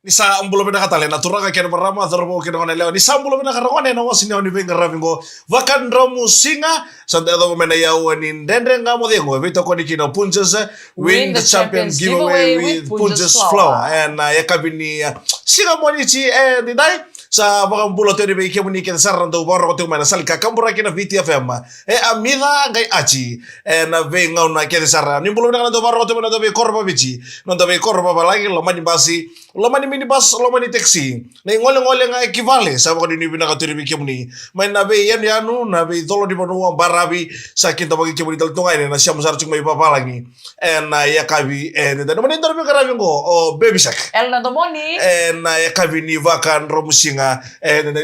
Ni sa ambulo bina katale na turanga kena marama thorbo kena ngone leo ni sa ambulo bina karangone na wasi ni venga ravingo vakan romu singa sanda do mena yawo ni ndende ngamo dengo vito ko ni kina punches win the champions giveaway with punches flower and yakabini singa monichi and dai sa baka bulo te be ke muni ke sarran do borro te mana salka kambura ke na VTFM amida ngai achi na venga una ke sarra ni bulo na do borro te mana do be korba bici no do be korba balagi lo mani basi lo mani minibus lo mani taxi na ngole nga equivale sa baka ni bina ka te be ke muni mai na be yan yanu na be dolo di bono barabi sa kinta bagi ke muni dal tungai na siam sar chung mai papa lagi na yakabi na no mani dorbe karavingo o baby shark Elna domoni na yakabi ni vakan romusinga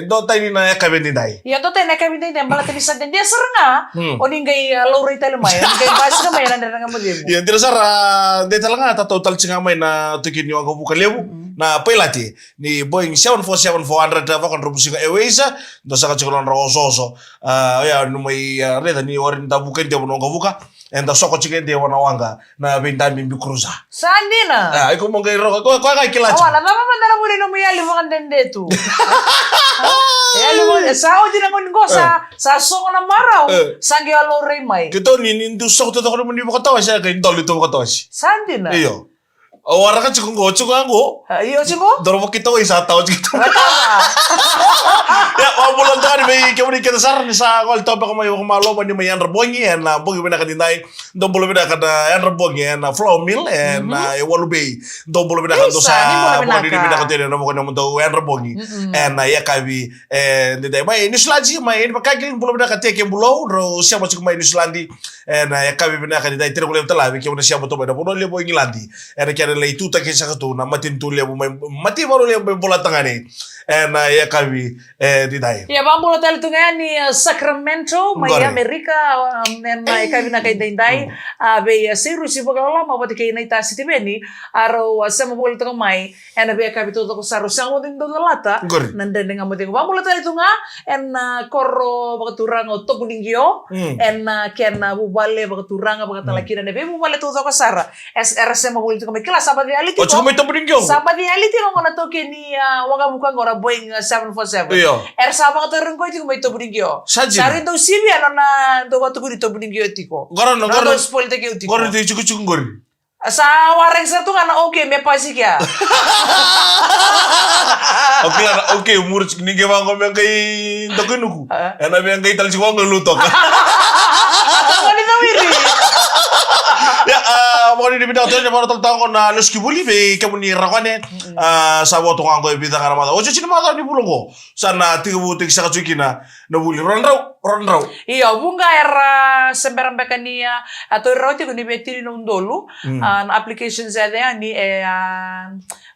do tay ni na kabindi dai ya do tay na kabindi dai bala tani sa dia serna oningai lori tele mai ngai bas ka mai na nga mo demo ya tira sara de talanga ta total cinga mai na tukin yo ngo buka lebu na pilati ni Boeing 747-400 vakan romusinga Airways do saka cikolon rososo ya no mai reda ni orin ta buka de no ngo buka enda soko chikende wana wanga na bindami cruiser sandina iko mongai ro ko ka kilachi wala mama mandala muri no muyali vakan dende tu yali mo sa odi na ngon gosa sa songo na marau sangi alo rei mai kito ni ndu sok to ko mo ni ko tawa siya kay ndoli to ko tawa si sandina iyo awara ka chikungo iyo chikungo doro mo kito isa tawo kito ya wabulan tani be ke mo ni kita sar ni sa gol to ko may malo ni may yan rabongi na bogi bina ka dinay dombolo bina ka yan rabongi na flour mill na walube dombolo bina ka do sa mo ni bina ka tene no mo ko no do yan rabongi na ya kabi ni dai may ni slaji may ni pakagin bulo bina ka teke bulo ro siya mo chik may ni slandi na ya kabi bina ka dinay tire ko le tala ke mo siya mo to ba bulo le bo ingilandi kaya lay tuta ke sa to na matin tulle mo may mati baro le bola tangani na ya kabi di dai ya bambulo tal tu ngani Sacramento mai Amerika na kabi na kay dai be siru si pagala ma pati kay na ita city beni aro sa mo bolo to mai na be kabi to ko saro sa mo din do lata nanda nga mo din bambulo tal tu nga korro bakaturang to buningyo ken bubale bakaturang bakatalakina ne be bubale to ko sara SRS mo bolo to mai kila sabat reality ko sabat reality ko na to kini waga bukan ngora Boeing 747 sabang tereng ko iti ko may tobuningyo sari do sibi ano na do watu ko di tobuningyo iti ko garon spoil te ko iti ko garon di chukuchuk gori sa wareng sa to nga okay me pasi kya okay umur ni ke bang ko men kay dokunuku ana ben kay tal ci ko ngalutok ko ni tawiri ya mo ni bitaw to na tol tang ko na luski buli be ke mo ni rakwane sa woto ko ko bita ngara mata o ci ma ni bulo ko sana tigu tik sa chukina no buli ronraw iya bunga era semberan bekania ato roti ko ni betiri no ndolu an application za de ni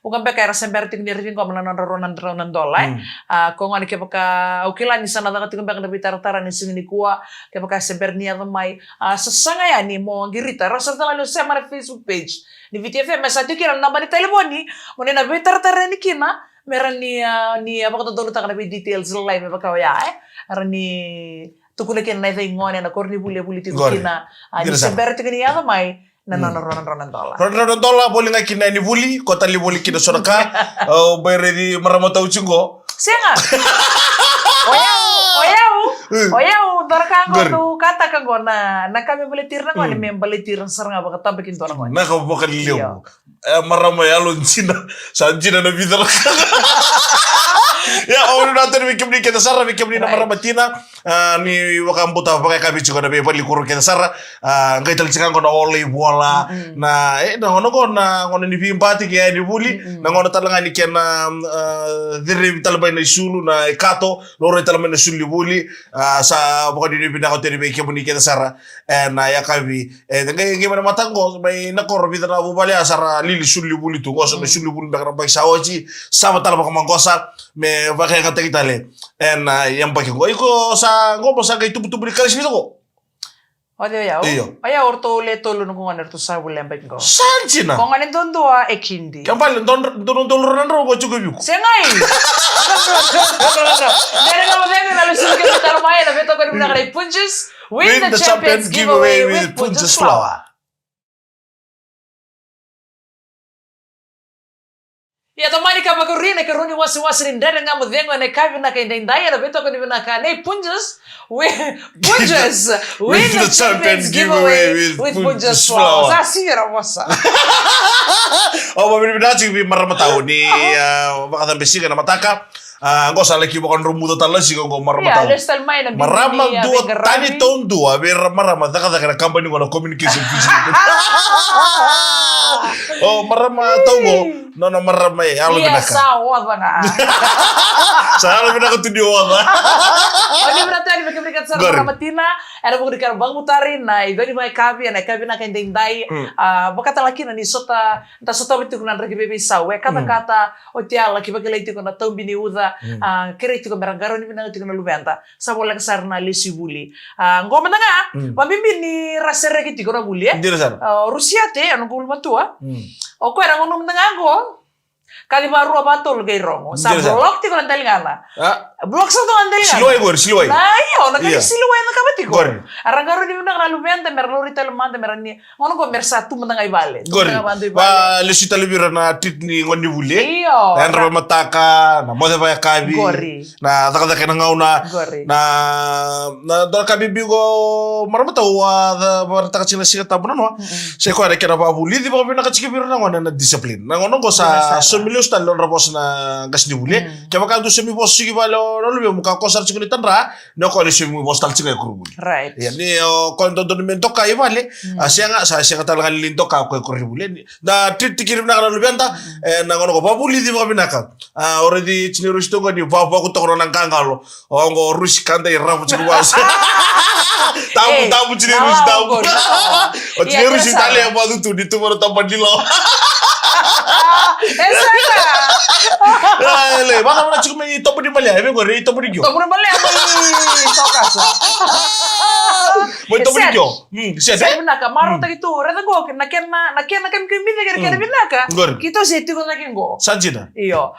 bunga beka era sember tik ni rin ko ronan dolai ko ngani ke baka ukila ni sana da tik beka na bitar-tara ni singini kuwa ke baka sember ni mai sasanga ya ni mo girita rasa tala no sa mara Facebook page ni VTFM sa kira namba ni telefoni mo ni na bitar-tara ni kina meron ni apa kata dulu tak ada details lain apa kau ya ni tukuna kin na ito ngone na korni buli tikina ni sember tikini ya mai na ronan dola boleh ngai kina ni buli kota li buli kina soraka bayre di maramata uchungo senga Oyau dorkango tu kata kango na kami boleh tirna ngone mem boleh tirna seranga ba kata bikin to ngone na ka bokan liu marama ya loncina sanjina na bidar ya orang nanti bikin kita sarra bikin na maramatina ni wakam buta pakai kami juga na be bali kuru kita sarra ngai tal cikan ko na oli bola na na ngono ko na ngono ni pimpati ke ni buli na ngono talanga ni ken dirri talbay na sulu na kato loro talbay na sulu buli sa pokok di pindah ko tiri be ke buni kita sarra na ya kabi ngai gimana matango may nakor bita na bubali asara lili sulu buli tu ngoso na sulu buli bakara bay sawaji sama talba ko mangosa me bakay kata kita le yang pakai iko sa ngopo sa kay tubu-tubu ni kalis ko Odio ya. Aya orto le tolu nung ngana to sa bulan ba ko. Sanjina. Kung anin don doa ekindi. Kampal don tolu ran ro ko chugo biku. Sengai. Dere nga mo dere na lusin ka talo maya na beto ko ni nakay punches win the champions giveaway with punches flower. Ya tamani kama kurina karuni wasi ndani nga mudhengo ne kavi na kaenda indaya na beto kuni vina kane Punjas win the champions giveaway with Punjas Flower. Sasira mosa. Oh, mabini binati bi maramatao ni baka tambesiga na mataka. Ngo sa laki bukan rumudo talasi ngo maramatao. Ya, lestal mai na bini. Marama dua tani ton dua ber marama daka company ngona communication vision. Oh, marama tau mo. No marama alo binaka. Iya, sawa banga. Saya binaka tu diwa. Oni berarti ani berikan sa maramatina, era berikan bang mutarin na igoni mai kabi na kendai. Bakata laki na ni sota bitu kuna ragi bebe sawe kata otia laki bagala itu kuna tau bini uda kere itu kuna garo ni bina itu kuna lubenta. Sa bola kasar na lesi buli. Ngoma nga, mabimbi ni rasere kiti kuna buli. Rusia te anu bulu matua. Oku era ngono mendengago. Kali baru apa tuh lagi rongo. Sa blok ti kuna dalingana. Blok sa to andalingana. Siloi. Nah, iya, siloi na kabati ko. Arangaro di menang lalu bente merlori telemante merani. Ngono ko mersatu mendengai bale. Gori. Ba lesita lebira na titni ngoni bule. Iyo. Na ndra mataka, na mode ba kabi. Gori. Na taka kana ngauna. Gori. Na dor kabi bigo maramata wa da taka chila sika tabuna no. Se ko ara kana ba buli di ba bina ka chikibira na ngona na discipline. Na ngono ko sa milius tan lon rabos na gas ni bule. Kaya ka do semi boss sigi balo no lu muka kosar chikuni tanra no ko le semi boss tal chika kurubuli. Right. Ya ni ko ndo mento ka ibale. Sianga talaga lindo ka ko kurubuli. Na titikir na kana lu benta na ngono ko ba buli di ba bina ka. Already chiniru sto ko ni ba ko to ko nang kangalo. O ngo rush kanda irafu chiku was. Tamu chiniru sto. O chiniru sto tale ba du tu di tu mo tapadilo. Esaka. Le, baka mo na chiku may topo di balya. Ebe ko re topo di kyo. Topo di balya mo tokas. Mo topo di kyo. Siya Saya binaka maro ta gitu. Reta go naken kimbi kira binaka. Kito seti ko naken go. Sanjina. Iyo.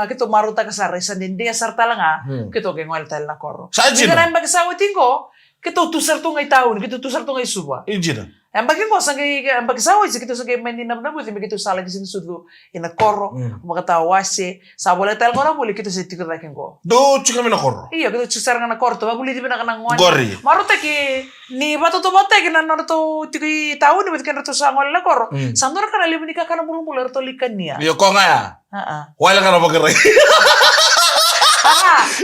Kito maro ta kasare sandia sarta langa. Kito ke ngol tal na koro. Sanjina. Kira mbag sa utingo. Kito tusar tu ngai taun, kito tusar tu ngai suba. Injina. Ambag ko sangai ambag sa uti kito sangai manina na buti kito sala di sini sudu ina koro. Makata wase. Sa bola tal ngora boli kito seti ko naken go. Do chika mina koro. Iyo kito tusar ngana korto. Babuli di binaka nang ngwan. Gori. Maro ta ki ni bato to bote ki nan to tiki taun ni bitkan to sa ngol na koro. Sandor kana libi ka kana bulu to likan niya. Iyo ko nga ya. Wala kana bagere.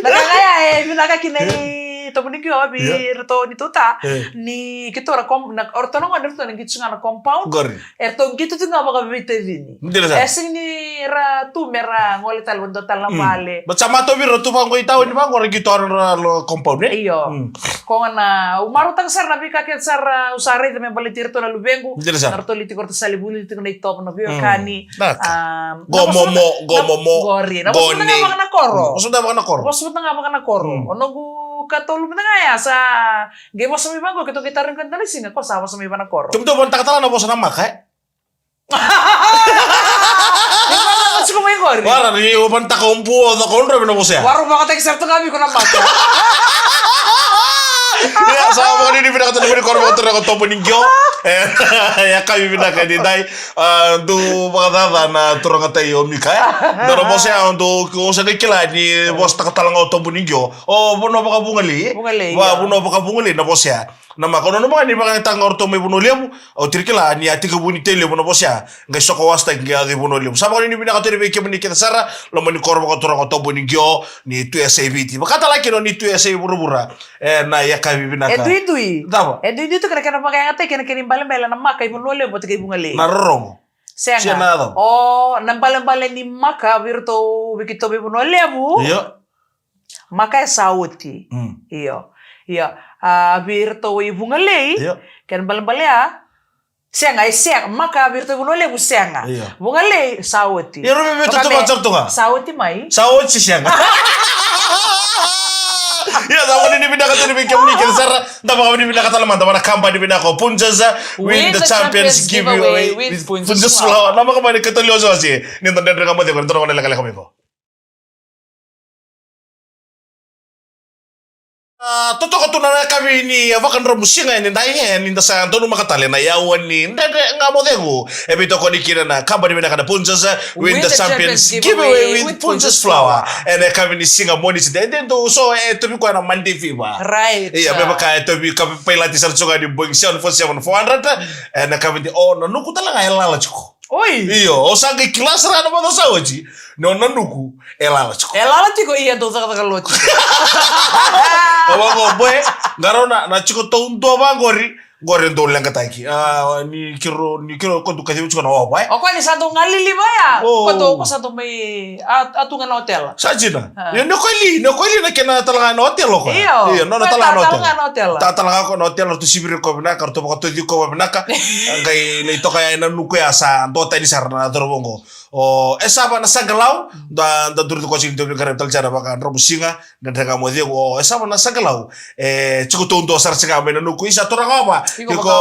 Nakakaya binaka kinai to punikyo abi to ni tuta ni kito ra orto no ngana to ni kitsunga na compound. Gori. Erto kito tunga baka bite vini. Esing ni ra tu mera ngol tal wondo tal male. Macam to biro tu bang ko itaw ni bang ko gito lo compound ni. Iyo. Ko na umaro tang sar na bika ket sar usare de me balitir to na lubengu. Narto liti korto salibuli liti na itop na bio kani. Gomomo. Gori. Na bosu na mga na koro. Bosu na mga na koro. Ono gu katulog na nga ya sa gebo sa mi bago kito gitarin kan tali singa ko sa mi na koro. Tumto bon takatala na bosa na makay. Mas ko may gori. Wala ni uban ta kompu o ta konra na bosa. Waro ba ka tek kami ko na mata. Ya sama ni pinaka to ni korbo to ko topo ningyo. Ya kami pinaka di dai do bagada na turanga tayo mikay. Daro bosa do ko sa kila ni boss takatala ng topo ningyo. O buno baka bungali. Wa buno baka bungali na bosa. Na makono no mga ni baka tang orto may buno liam o tirkila ni ati ko buni tele buno bosa. Ngai soko wasta ngai adi buno liam. Sama ni pinaka to ni beke ni kita sara lo mani korbo ko turanga topo ningyo ni tu SAVT. Bakata laki no ni tu SA burubura. Na ya kami pinaka. Edui. Dabo. Edui itu kena pakai ngate kena balen na maka ibu nole buat ibu ngale. Narong. Senga. Oh, balen ni maka virto bikito ibu nole abu. Iya. Maka sauti. Iyo. Iya. Virto ibu ngale. Iya. Kena balen ya. Senga. Maka virto ibu nole abu senga. Iya. Ibu ngale sauti. Iya rumi betul tu nga. Sauti mai. Sauti senga. Ya, sama ni pinaka to ni beke ni kita Tama kami pinaka talaman tama na kampanya pinaka Punjas win the champions giveaway with Punjas Flower. Nama kami ni katulyoso asi. Ni tanda kami di ko nila kami ko. Totoo to na kami ni Vakan Ramusinga ni Dayen in the Santo Makatale na yawan ni nga modego. Ebito ko ni kina na company na kada Punjas win the champions giveaway with Punjas flour. And kami ni Singa Monis then do so to bi ko na Monday fever. Right. Iya beba ka to bi kami pilati sa tsuga di Boeing 747-400 and kami di nuku talaga elala chiko. Oi. Iyo, osanga kilas rana ba sa oji. No nuku elala chiko. Elala tiko iya do taka taka lochi. Obango boy, garona na chiko to undo bangori, gore ndo lenga taki. Ni kiro kontu kasi chiko na wabai. O kwani satu ngalili baya. Oh. Ko satu may atungan na hotel. Sajina. Yo no koili na kena talaga na hotel ko. Iyo, no na talaga na hotel. Talaga ko na hotel to sibiri ko bina karto ko to di ko bina ka. Ngai leito kaya na nuku ya sa ndota ni sarna dorobongo. O esaba na sagalau da durdo ko sin to karep tal cara baka Ramusinga dan daga mo o esaba na sagalau chiko to ndo sar chika mena nuku isa to rangoba kiko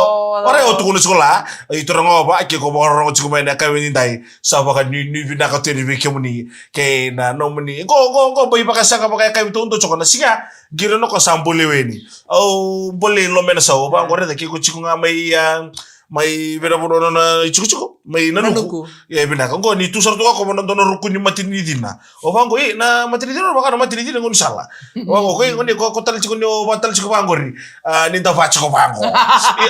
ore o to kuno skola ito rangoba kiko mo ro chiko mena ka wini dai sa baka ni bina ka teni be kemuni ke na no muni go bai baka saka baka ka to ndo chiko na singa giro no ko sambole weni o bole lo mena sa ba ngore da kiko chiko nga mai bena bono na ichuko mai nanuku ya bena ko ni tu sarto ko mo ndono ruku ni matini dina o bango na matini dina baka na matini dina ngon sala o bango ko tal chiko ni o batal chiko bango ri ni da fa chiko bango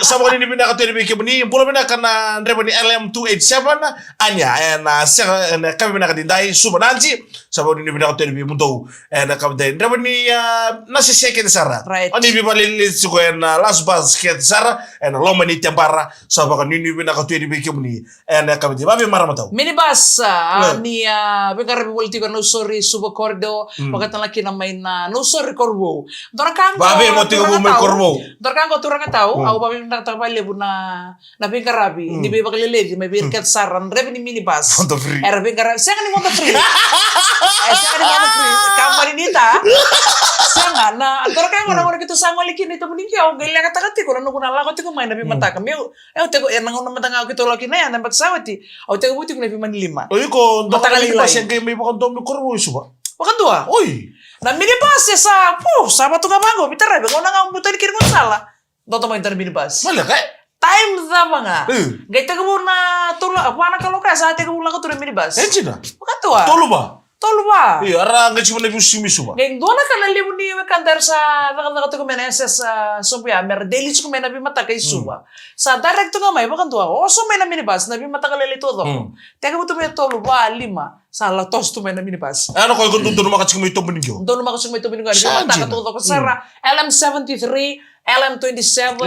sabo ni bena ka tele be ke ni bono bena kana ndrebo ni LM287 anya na ka bena ka dindai subananji sabo ni bena ka tele be mundo na ka ndrebo ni na se seke sara ani bi balili chiko na las bas ke sara na lo mani tempara sabaka nini bina ka tuedi beke muni ene kamiti babe maramataw minibus ni bengkar politiko no sorry subo cordo pakatan laki na may na no sorry corbo dorkan babe mo tigo mo corbo dorkan ko turang taw au babe na tabale bu na bengkarabi ni be bakalele may birkat saran rev ni minibus er bengkar siya ni mo free siya ni mo free company nita siya na dorkan ko na ko kito sangol ikin ito muni kya o gila katakati ko na kuna la ko tiko may nabi mataka teko nang matanga kita lagi na yan tempat sawati au teko buti kuna piman 5 oy ko ndokali pasien kay may bakon dom korbo suba wakan tua oy na minibus sa sabato ka bango bitara be ko na nga butan kir mo sala doto mo inter minibus malaka time sama nga gay teko mo na tulo apa na kalo ka sa teko mo lang ko tulo minibus enchina wakan tua tolo ba iya ara nga chimo na busimi suba gay dona kana libu ni kantar sa nakata ko meneses sa sobya mer daily ko mena bi mata kay suba sa direct nga may bakan tua o so mena minibus na bi mata kalele todo teka mo to me tolo ba 5 sa latos to mena minibus ano ko kung tuno makachimo ito binigyo dono makachimo ito binigyo bi mata ka todo ko sara LM73 LM27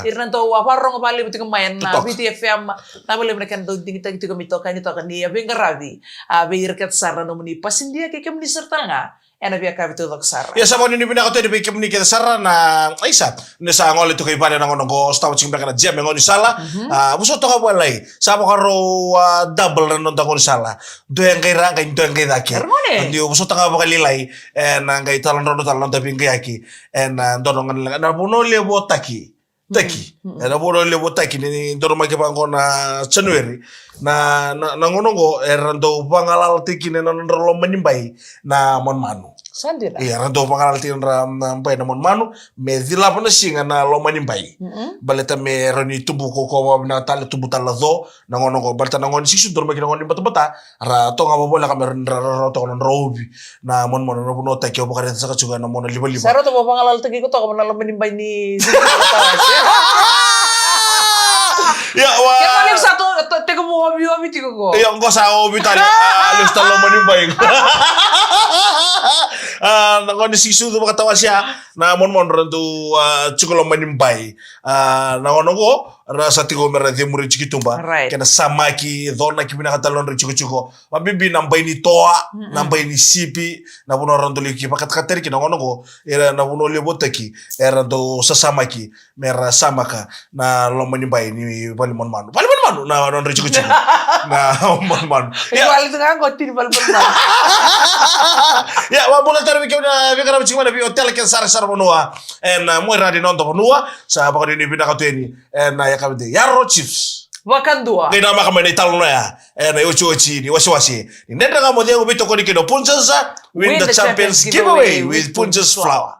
irnanto waparong pali buti kumayan na BTFM na bali menakan do dingita gitu kami to kanito kani abing garabi irkat sara no muni pasindia kay kami serta nga ena biya ka bitu sara ya sama ni bina ko to di kami kita sara na aisa ni sa ngol to kay pala nang go staw ching baka na jam ngoni sala buso to ka balay sa mo karo double na non ngoni sala do yang kay rang kay do yang kay dakir andi buso to ka bakalilay en ngay talon tabi ngayaki en dono ngan na puno lebo taki era boro lebo taki ni ndoro make bango na January na ngonongo erando pangalal tiki na ndoro menimbai na monmanu sandira iya rando pangalal tiki na mbai na monmanu medila pona singa na lo menimbai baleta me roni tubu ko na tale tubu talazo na ngonongo baleta na ngon sisu ndoro make ngoni bata ra to nga bobola kamer ndoro to na robi na monmanu no puno taki obakare sa kachuga na mona liba saro to pangalal tiki ko to ka na lo menimbai ni ya wa kaya paling satu teko mo obi tiko ko ya ngo sa obi tali alis talo manimbay nangoni sisu tu makatawa siya na mon rantu chukolo manimbay nangono rasa tigo merade muri chikitumba kena samaki dona kibina katalon ri chuko mabibi nambay ni toa nambay ni sipi na puno rantu liki pakat kateri kina ngono era na puno lebotaki era do sasamaki mera samaka na lo manimbay ni palimon manu na non ri chuko na mon manu ya wali tengah ngotin palimon manu ya wa bola tarbi kena vikara chimana bi hotel ke sar monua en moi radi non to monua sa ba ni bina kateni en ya kabde yarro chiefs wakandua ngai nama kama ni talono ya en yochochi ni wasiwasi ni nenda ngamo dengo bito ko ni kino Punjas win the champions giveaway with Punjas flour.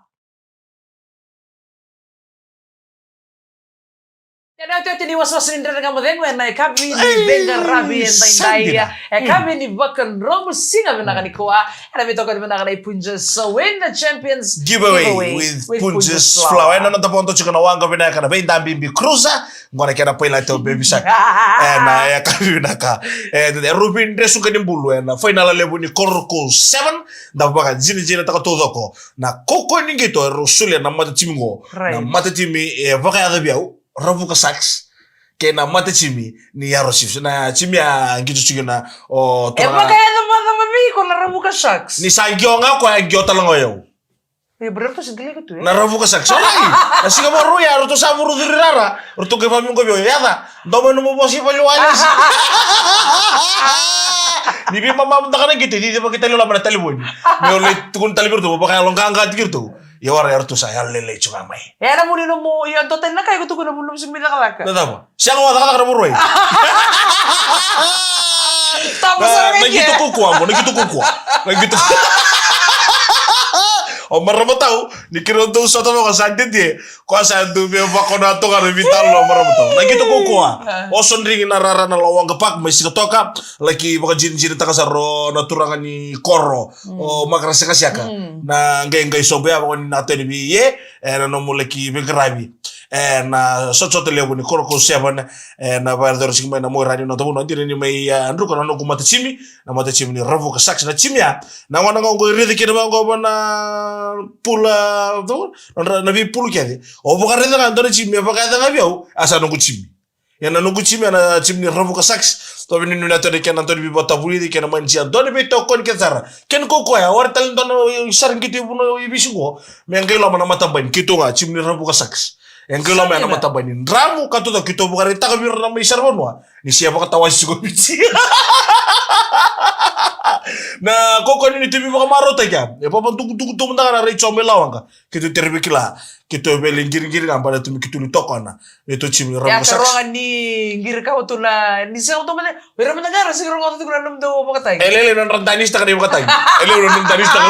Ati ni was nindra nga modeng na ikabi ni Benga Rabi and Taindaya. Ikabi ni Bakan Romo Singa Vinakanikoa. And I talk about Punjas. So win the champions giveaway with Punjas Flower. Ano na ponto chika na wanga vinaka na bain Bimbi Cruiser. Ngona kena pa ilato baby shark. And kabi vinaka. And Rubin Dresu Kanimbulu and final level ni Korko 7. Da baka jini taka todo ko. Na koko ningito Rosulia na mata timingo. Na mata timi vaka ada biau. Ravuka Sax kena mata chimi ni Yarosif na chimi ya gitu chigina o tora baka ya mata babi ko na Ravuka Sax ni sangyo nga ko ya gyota lang oyo berapa segala gitu na Ravuka Sax olai asiga moru ya ruto sa muru dirara ruto ke famin ko biyo yada ndome no mo bosi pa luwales ni bi mama mundaka na gitu di ba kita lola mana talibon me ole tukun talibur to baka longka nga tigirto Yawar ya tu saya lele cuma mai. Ya na muli no mo yan to ten na kay ko na bulong simila kalaka. Nada siya ko kata kana buroi. Tapos sa nagito kukua mo, nagito kukua. Nagito. O maramataw, ni kironto sa tama ka santin di. Ko sa dubi ba ko na to ka vital lo maramataw. Nagito kukua. O sondring narara na lawang kapak may sikatoka laki baka jin-jin ta kasaro naturangan ni Koro o makrasa kasyaka. Na ngay sobe ako ni natin ni ye no mo laki begrabi. Na so lewo ni Korko 7 na bayar sing may na mo radio no tabuno dire ni may andru ko no kumata chimi na mata chimi ni Ravuka Sax na chimia na wana ngo rede kina ngo na pula do na bi pulu kede o boka rede kan do chimi boka da ngabiau asa no chimi yana no chimi na chimi ni Ravuka Sax to bini na to de kena to bi bota puli de kena manjia do be to kon kesara ken ko ya war tal do no sarang kiti buno ibisingo men ngelo mana mata ban kito nga chimi ni Ravuka Sax yang kalau mana mata banin ramu katu tak kita bukan itu kami orang Malaysia bonwa ni siapa ketawa sih gue bici nah kok ini TV bukan marot aja ya papa tunggu mentang ada comel lawang ka kita terbikila kita beleng giring kan pada tuh kita ditokon na itu cimi ramu Sax ya keruangan ni gir kau tuh lah ni saya untuk mana berapa negara sih keruangan tuh kurang tuh apa kata ele non rantanis tak ada kata ele non rantanis tak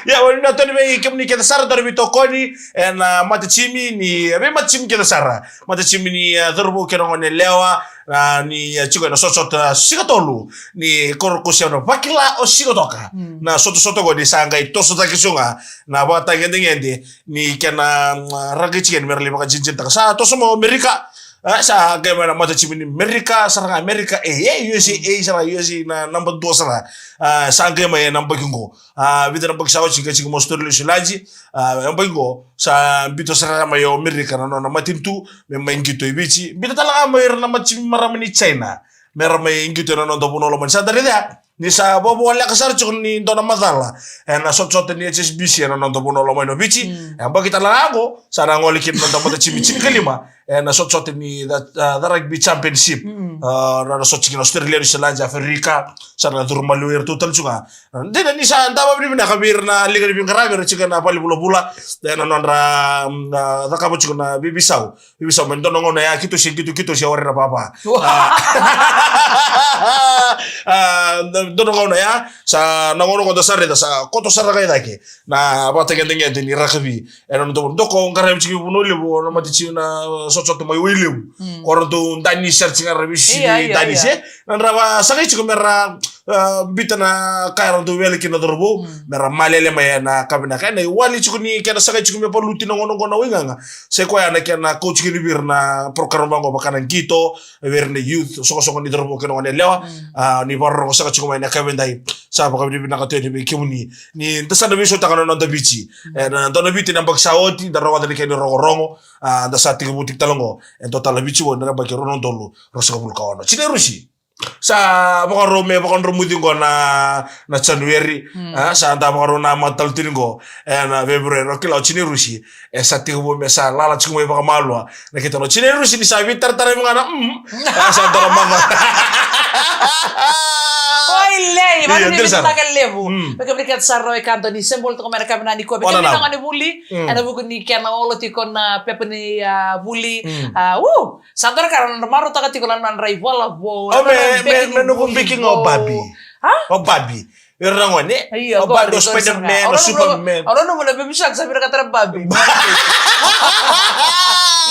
ya wani na toni be kemni kita sara dorbi tokoni na mata chimi ni be mata chimi kita sara mata chimi ni dorbo keno ngone lewa ni chico na sosota sikatolu ni Korko siano bakila o sikotoka na soto go di sangai to sota kisunga na bata ngende ni kena ragichi ken merli maka jinjin ta sa to somo Amerika sa gimana mata chimi ni Amerika sarang Amerika USA sarang USA na number 2 sarang sa gimana number kingo bida na pagsawa chika mo story laji ambago sa bito sarang mayo Amerika na matintu may maingito ibichi bida talaga may na machimi marami ni China meron ingito na no puno lo man sa dali ni sa bobo wala kasar chukun ni dona madala na sot ni HSBC na no puno lo man no bichi bakit lang ako sana ngolikin no dapat chimi kalima na sot ni the rugby championship na sot chikin Australia ni Selanja Afrika sana turmaluir total chunga din ni sa tama ni na kabir na liga ni Karabir chikin na pali bula na nandra da kabo chikin na bibisau men dono ngona ya kito si ore na papa dono ngona ya sa nangono ko dasar da sa koto saragay dake na bata gendenge ni rakabi eno ndo doko ngaram chiki buno lebo na matichi na sochoto mai wilebu koronto dani searching arabishi dani se nandra sa chiki mera bitana karonto weliki na dorbo mera malele mai na kabina kana wali chiki ni kana sa chiki me paluti na ngono ngona winganga se ko ya na kana coach ki bir na program bango bakana kito werne youth soko ni dorbo kana ngone lewa ni barro ko sa chiki mai na kabendai sa pa kabini na katete be kimuni ni ndasa na biso takano na dabichi na dona biti na bagsawoti darawa dali kay rongo da sa tibutik talongo en total bichi won na bakero non dolu rosa bul kawana chine rusi sa bakaro mudingo na January sa anda bakaro na matal tiningo na February kila chine rusi sa tibu me sa lala chingwe baka malwa na kita no chine rusi ni sa vitar tare mga na sa dara mama Lei, ma non mi metà che levo. Perché sarro e canto di simbolo come era capina di perché mi non bulli e dopo con ni chiama oloti con pepeni bulli. Sandra karon maro takati con nan rival bo. Me no speaking of babi. Of babi. Irangone. Of babi Spider-Man o Superman. Ora non me ne bisa sapere che tra babi.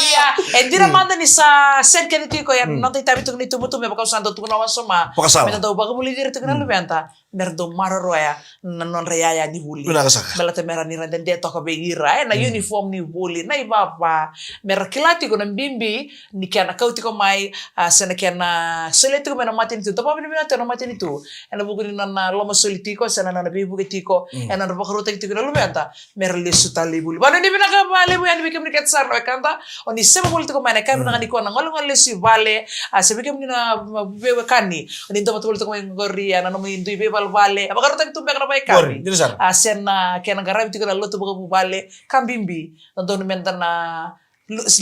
Iya, ya dira manda ni sa sen ken tiko ya non tai tabi tu ni tumu tumu bakau santo tu nawa soma Pakasal. meta do baga buli dir tu kana lubenta merdo maroro ya non reya ya ni buli Wala ka saka. bela te mera ni rende de to ka be ira na uniform ni buli na ibaba mera kilati ko na bimbi ni kana kauti ko mai sena kana soleti ko mena matin tu to pa ni mena matin itu ena buku ni na lomo solitiko sena na bibu ketiko ena na bakaro tiko na lubenta mera le sutali buli bana ni bina ka bale bu yani bikem ni ketsar no kanta oni sema buli ko mena ka bina ni ko na ngol le si vale se bikem ni na bewe kani oni to buli ko ngori ana no mindu be vale abakaro tiko be kana bai Gori, kami dili sar. sena kena garabi tiko na loto bako vale kambimbi nandon menta na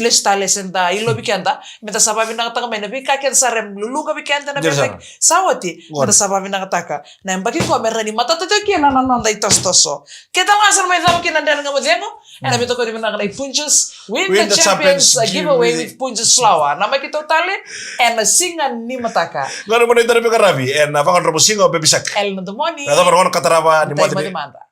lestale senta ilo bikanta meta sababi na kataka mena bika ken sarem luluga bikanta na Dili bek sawati meta sababi na kataka na mbaki ko merna ni mata tete kena na nanda itostoso kita ngasar mai zama kena dan ngamo jengo ena bito ko di mena kana punches win the champions giveaway with punches flower nama kita tale ena singan ni mataka Ngano mo na itara ka Ravi, and napakan romo singo bebisak. el no the money Nada para kataraba ni Tay mo mata